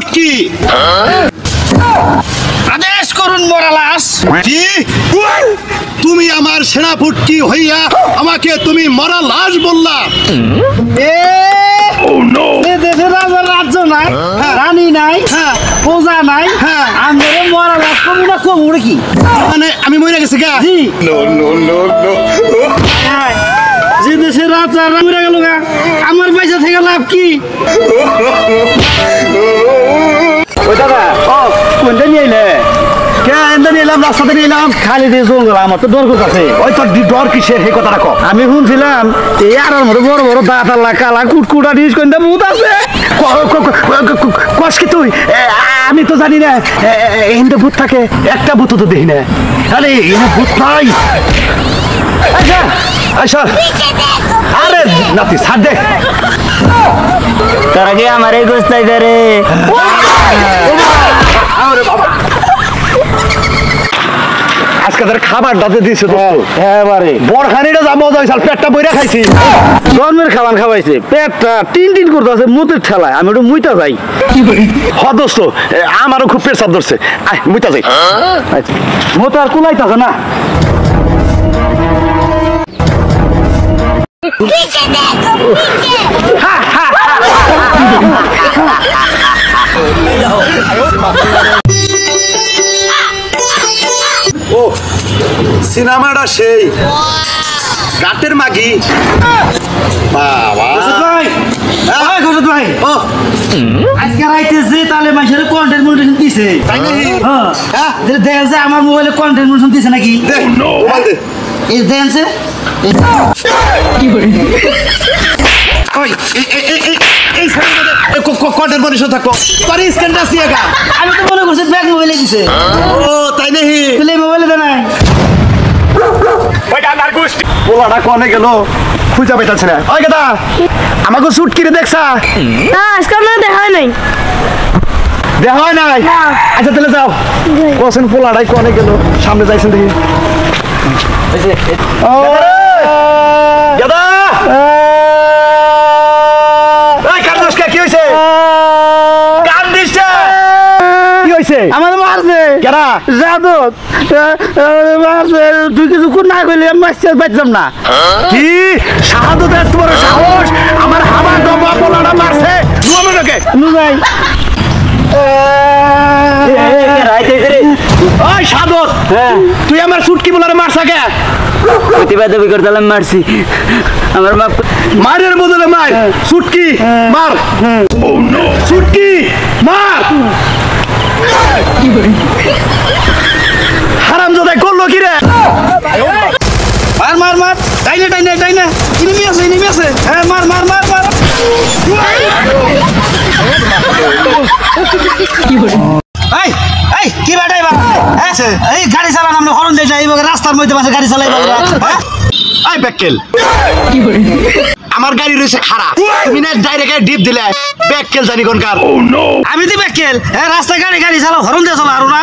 ফুটকি আদেশ করুন মরালাস কি তুমি আমার সেনা ফুটকি হইয়া আমাকে তুমি মরালাস বললা দেশের রাজ্য নাই রানী নাই প্রজা নাই আমরা মরালাস কমু না কমু কি মানে আমি মরে গেছি গা যে দেশের রাজা মরে গেল গা আমার পয়সা থেকে লাভ কি ওই দাদা কোনটা নিয়ে এলে রাস্তাতে নিলাম খালি দিয়ে জঙ্গল আমার তো ডর আছে ওই তোর ডর কিসের সেই কথা রাখো আমি শুনছিলাম এই আর মতো বড় বড় দাঁত আল্লাহ কালা কুটকুটা ডিস কোনটা মুদ আছে কস কি তুই আমি তো জানি না এখানে ভূত থাকে একটা ভূত তো দেখি না আরে এখানে ভূত নাই আচ্ছা আচ্ছা আরে নাতি ছাড় দে তার আগে আমার এই গোস্তাই রে আরে বাবা আজকে তোর খাবার দাতে দিয়েছে তো এবারে বরখানিটা যা মজা হয়েছে পেটটা বইরা খাইছি জন্মের খাবার খাওয়াইছে পেটটা টিন টিন করতে আছে মুতের ঠেলায় আমি ওটা মুইতা যাই দোস্ত আমারও খুব পেট চাপ ধরছে আয় মুইতা যাই মতো আর কুলাইতেছে না ও সিনেমাটা সেই গাটের মাগি বাবা ভাই ভাই ও আজকে রাইতে যে তাহলে মানুষের কন্টেন্ট মোটিভেশন দিছে তাই নাকি হ্যাঁ দেখেন যে আমার মোবাইলে কন্টেন্ট মোটিভেশন দিছে নাকি এই দেখেন যে কি করে ওই এই কন্টেন্ট মনিশন থাকো তোর স্ক্যানটা আছে একা আমি তো মনে করছি ব্যাগ মোবাইলে দিছে ও তাই নাকি তাহলে মোবাইলে দেয় নাই পোলাটা কনে গেল খুঁজা পেটাচ্ছে না ওই গেদা আমাকে শুট কিরে দেখছা না আজকে আমার দেখা হয় নাই দেখা হয় নাই আচ্ছা তাহলে যাও কোসেন পোলাটাই কনে গেল সামনে যাইছেন দেখি ও গেদা এই কান্দুস কি হইছে কান্দিস কি হইছে আমার মারছে কেডা জাদু মারছে তুই কিছু কোন না কইলে মারছে পাইতাম না কি শাহাদত এত বড় সাহস আমার হাবা ডবা পোলাটা মারছে নুয়ামনকে নুজাই ওই শাহাদত তুই আমার সুটকি বলারে মারছা কে প্রতিবাদ দাবি করতাম মারছি আমার মা মারের বদলে মার সুটকি মার সুটকি মার হারামজাদা করলো কি রে মার মার মার টাইনে টাইনে টাইনে ইনিমি আছে হ্যাঁ মার মার মার মার এই এই কি বাটাই বা এই গাড়ি চালান আমরা হরন দেই যাই রাস্তার মধ্যে মাঝে গাড়ি চালাই হ্যাঁ এই ব্যাককেল আমার গাড়ি রয়েছে খারাপ তুমি না ডাইরেক্ট ডিপ দিলে ব্যাককেল জানি কোনকার আমি দি ব্যাকেল হ্যাঁ রাস্তায় গাড়ি গাড়ি চালাও হরন দিয়ে চালা আর না